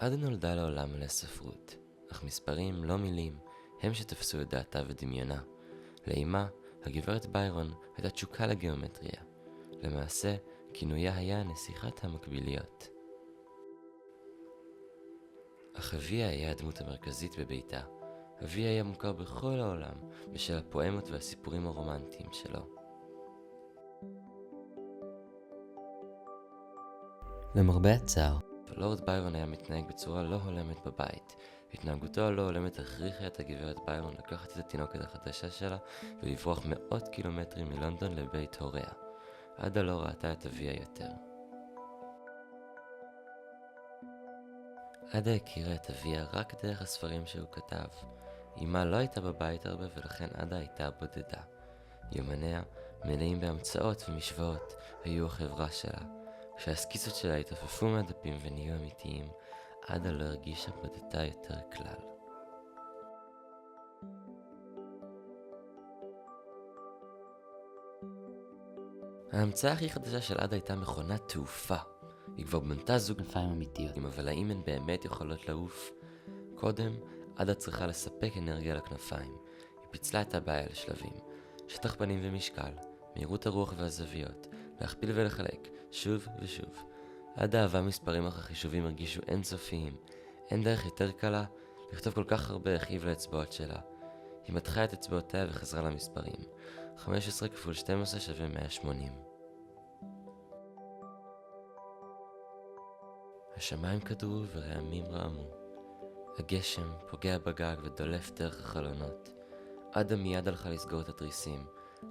עדה נולדה לעולם מלא ספרות, אך מספרים, לא מילים, הם שתפסו את דעתה ודמיונה. לאמה, הגברת ביירון, הייתה תשוקה לגיאומטריה. למעשה, כינויה היה נסיכת המקביליות. אך אביה היה הדמות המרכזית בביתה. אביה היה מוכר בכל העולם בשל הפואמות והסיפורים הרומנטיים שלו. למרבה הצער, לורד ביירון היה מתנהג בצורה לא הולמת בבית. התנהגותו הלא הולמת הכריחה את הגברת ביירון לקחת את התינוקת החדשה שלה ולברוח מאות קילומטרים מלונדון לבית הוריה. עדה לא ראתה את אביה יותר. עדה הכירה את אביה רק דרך הספרים שהוא כתב. אמה לא הייתה בבית הרבה ולכן עדה הייתה בודדה. יומניה, מלאים בהמצאות ומשוואות, היו החברה שלה. כשהסקיצות שלה התעפפו מהדפים ונהיו אמיתיים, עדה לא הרגישה בודדה יותר כלל. ההמצאה הכי חדשה של עדה הייתה מכונת תעופה. היא כבר בנתה זוג כנפיים אמיתיות, אבל האם הן באמת יכולות לעוף? קודם, עדה צריכה לספק אנרגיה לכנפיים. היא פיצלה את הבעיה לשלבים. שטח פנים ומשקל, מהירות הרוח והזוויות, להכפיל ולחלק, שוב ושוב. עדה אהבה מספרים אך החישובים הרגישו אינסופיים. אין דרך יותר קלה לכתוב כל כך הרבה הכאיב לאצבעות שלה. היא מתחה את אצבעותיה וחזרה למספרים. 15 כפול 12 שווה 180. השמיים קדרו ורעמים רעמו. הגשם פוגע בגג ודולף דרך החלונות. עדה מיד הלכה לסגור את התריסים.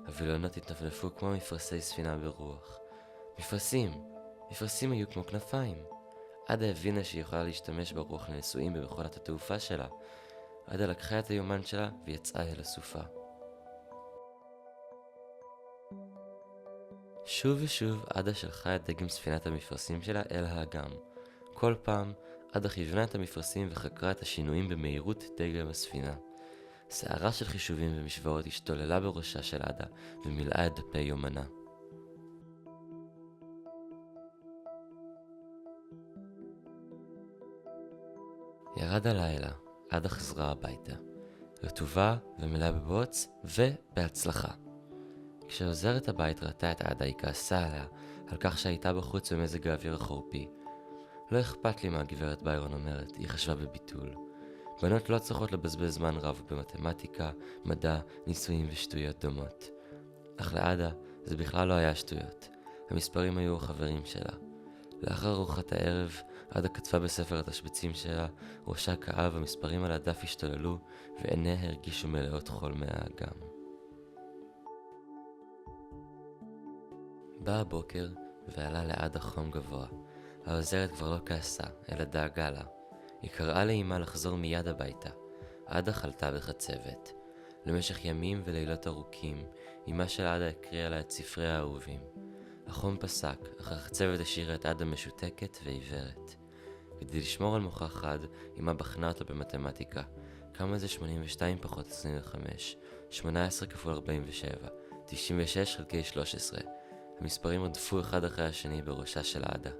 הווילונות התנפנפו כמו מפרסי ספינה ברוח. מפרסים היו כמו כנפיים. עדה הבינה שהיא יכולה להשתמש ברוח לניסויים במכונת התעופה שלה. עדה לקחה את היומן שלה ויצאה אל הסופה. שוב ושוב עדה שלחה את דגם ספינת המפרסים שלה אל האגם. כל פעם עדה כיוונה את המפרסים וחקרה את השינויים במהירות דגם הספינה. שערה של חישובים ומשוואות השתוללה בראשה של עדה ומילאה את דפי יומנה. ירד הלילה, עדה חזרה הביתה, רטובה ומלאה בבוץ ובהצלחה. כשעוזרת הבית ראתה את עדה היא כעסה עליה על כך שהייתה בחוץ במזג האוויר החורפי. לא אכפת לי מה הגברת ביירון אומרת, היא חשבה בביטול. בנות לא צריכות לבזבז זמן רב במתמטיקה, מדע, ניסויים ושטויות דומות. אך לעדה זה בכלל לא היה שטויות. המספרים היו החברים שלה. לאחר ארוחת הערב, עדה כתבה בספר התשבצים שלה, ראשה כאב, המספרים על הדף השתוללו, ועיניה הרגישו מלאות חול מהאגם. בא הבוקר ועלה לעדה חום גבוה. העוזרת כבר לא כעסה, אלא דאגה לה. היא קראה לאמה לחזור מיד הביתה. עדה חלתה בחצבת. למשך ימים ולילות ארוכים, אמה של עדה הקריאה לה את ספרי האהובים. החום פסק, אך החצבת השאירה את עדה משותקת ועיוורת. כדי לשמור על מוחה חד, אמה בחנה אותה במתמטיקה. כמה זה 82 פחות 25? 18 כפול 47, 96 חלקי 13. המספרים רדפו אחד אחרי השני בראשה של עדה.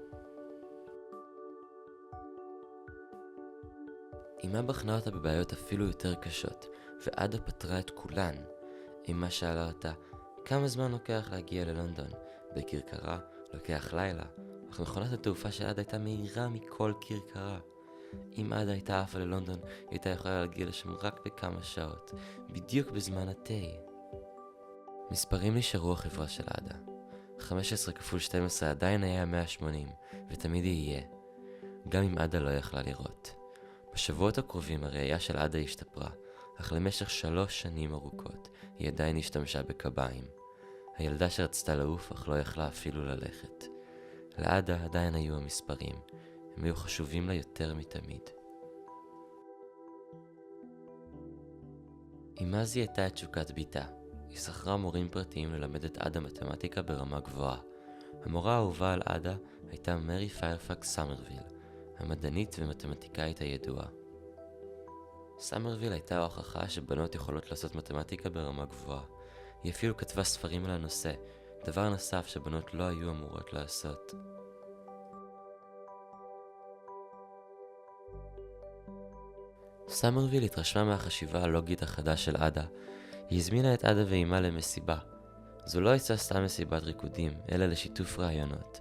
אמה בחנה אותה בבעיות אפילו יותר קשות, ועדה פתרה את כולן. אמה שאלה אותה, כמה זמן לוקח להגיע ללונדון? בכרכרה לוקח לילה, אך מכונת התעופה של עדה הייתה מהירה מכל כרכרה. אם עדה הייתה עפה ללונדון, היא הייתה יכולה להגיע לשם רק בכמה שעות, בדיוק בזמן התה. מספרים נשארו החברה של עדה. 15 כפול 12 עדיין היה 180, ותמיד יהיה. גם אם עדה לא יכלה לראות. בשבועות הקרובים הראייה של עדה השתפרה, אך למשך 3 שנים ארוכות היא עדיין השתמשה בקביים. הילדה שרצתה לעוף אך לא יכלה אפילו ללכת. לעדה עדיין היו המספרים, הם היו חשובים לה יותר מתמיד. אמה זיהתה את תשוקת ביתה. היא שכרה מורים פרטיים ללמד את עדה מתמטיקה ברמה גבוהה. המורה האהובה על עדה הייתה מרי פיירפקס סמרוויל, המדענית ומתמטיקאית הידועה. סמרוויל הייתה ההוכחה שבנות יכולות לעשות מתמטיקה ברמה גבוהה. היא אפילו כתבה ספרים על הנושא, דבר נוסף שבנות לא היו אמורות לעשות. סמרוויל התרשמה מהחשיבה הלוגית החדה של עדה. היא הזמינה את עדה ואימה למסיבה. זו לא הייתה סתם מסיבת ריקודים, אלא לשיתוף רעיונות.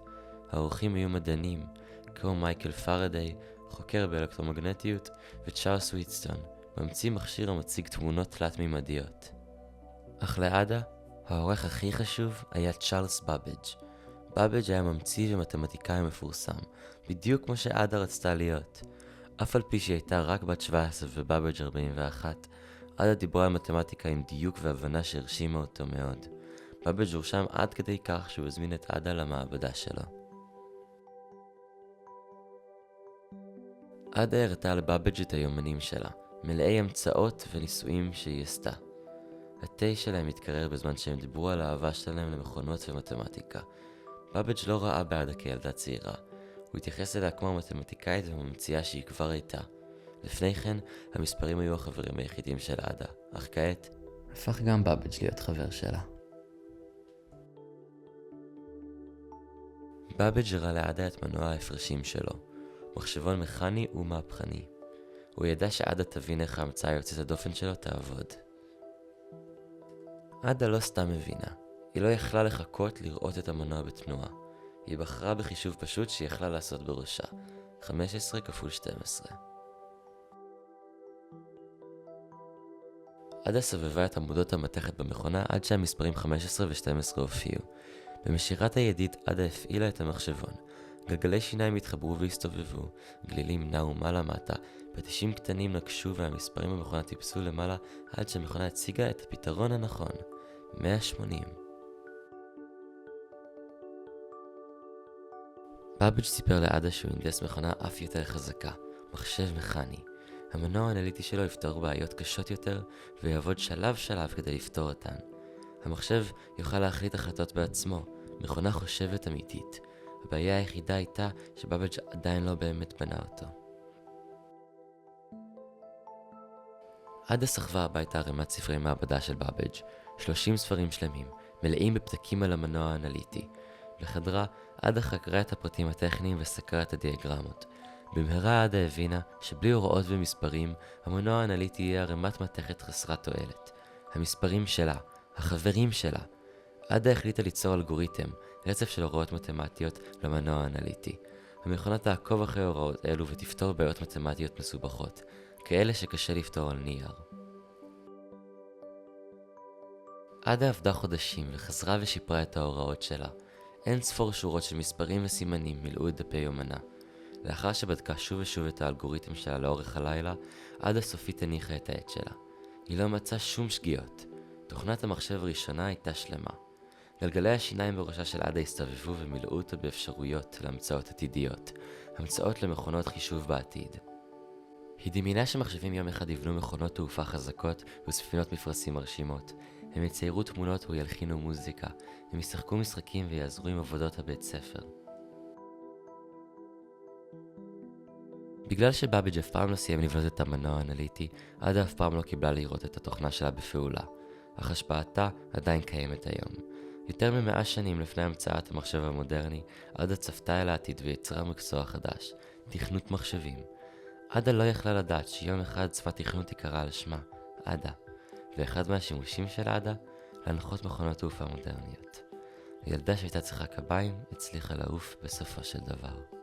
האורחים היו מדענים, כמו מייקל פרדיי, חוקר באלקטרומגנטיות, וצ'ארלס וויטסטון, ממציא מכשיר המציג תמונות תלת-מימדיות. אך לעדה, העורך הכי חשוב היה צ'ארלס בבאג'. בבאג' היה ממציא ומתמטיקאי מפורסם, בדיוק כמו שעדה רצתה להיות. אף על פי שהיא הייתה רק בת 17 ובבאג' 41, עדה דיברה על מתמטיקה עם דיוק והבנה שהרשימה אותו מאוד. בבאג' הורשם עד כדי כך שהוא הזמין את עדה למעבדה שלו. עדה הראתה לבבאג' את היומנים שלה, מלאי המצאות וניסויים שהיא עשתה. התה שלהם התקרר בזמן שהם דיברו על האהבה שלהם למכונות ומתמטיקה. בבאג' לא ראה בעדה כילדה צעירה. הוא התייחס אליה כמו מתמטיקאית וממציאה שהיא כבר הייתה. לפני כן, המספרים היו החברים היחידים של עדה, אך כעת, הפך גם בבאג' להיות חבר שלה. בבאג' הראה לעדה את מנוע ההפרשים שלו, מחשבון מכני ומהפכני. הוא ידע שעדה תבין איך ההמצאה היוצאת הדופן שלו תעבוד. עדה לא סתם מבינה, היא לא יכלה לחכות לראות את המנוע בתנועה. היא בחרה בחישוב פשוט שהיא יכלה לעשות בראשה, 15 כפול 12. עדה סובבה את עמודות המתכת במכונה עד שהמספרים 15 ו-12 הופיעו. במשירת הידית עדה הפעילה את המחשבון. גלגלי שיניים התחברו והסתובבו, גלילים נעו מעלה-מטה, פטישים קטנים נקשו והמספרים במכונה טיפסו למעלה עד שהמכונה הציגה את הפתרון הנכון, 180. בבאג' סיפר לעדה שהוא הנדס מכונה אף יותר חזקה, מחשב מכני. המנוע האנליטי שלו יפתור בעיות קשות יותר ויעבוד שלב שלב כדי לפתור אותן. המחשב יוכל להחליט החלטות בעצמו, מכונה חושבת אמיתית. הבעיה היחידה הייתה שבבאג' עדיין לא באמת בנה אותו. עדה סחבה הביתה ערימת ספרי מעבדה של בבאג', 30 ספרים שלמים, מלאים בפתקים על המנוע האנליטי. בחדרה, עדה חקרה את הפרטים הטכניים וסקרה את הדיאגרמות. במהרה עדה הבינה שבלי הוראות ומספרים, המנוע האנליטי יהיה ערימת מתכת חסרת תועלת. המספרים שלה, החברים שלה. עדה החליטה ליצור אלגוריתם, רצף של הוראות מתמטיות למנוע האנליטי. המכונה תעקוב אחרי הוראות אלו ותפתור בעיות מתמטיות מסובכות, כאלה שקשה לפתור על נייר. עדה עבדה חודשים וחזרה ושיפרה את ההוראות שלה. אין ספור שורות של מספרים וסימנים מילאו את דפי יומנה. לאחר שבדקה שוב ושוב את האלגוריתם שלה לאורך הלילה, עדה סופית הניחה את העט שלה. היא לא מצאה שום שגיאות. תוכנת המחשב הראשונה הייתה שלמה. גלגלי השיניים בראשה של עדה הסתובבו ומילאו אותה באפשרויות להמצאות עתידיות, המצאות למכונות חישוב בעתיד. היא דמיינה שמחשבים יום אחד יבנו מכונות תעופה חזקות וספינות מפרשים מרשימות. הם יציירו תמונות וילחינו מוזיקה, הם ישחקו משחקים ויעזרו עם עבודות הבית ספר. בגלל שבבאג' אף פעם לא סיים לבנות את המנוע האנליטי, עדה אף פעם לא קיבלה לראות את התוכנה שלה בפעולה, אך השפעתה עדיין קיימת היום. יותר מ100 שנים לפני המצאת המחשב המודרני, עדה צפתה אל העתיד ויצרה מקצוע חדש, תכנות מחשבים. עדה לא יכלה לדעת שיום אחד שפת תכנות תיקרא על שמה, עדה, ואחד מהשימושים של עדה, להנחות מכונות תעופה מודרניות. הילדה שהייתה צריכה קביים הצליחה לעוף בסופו של דבר.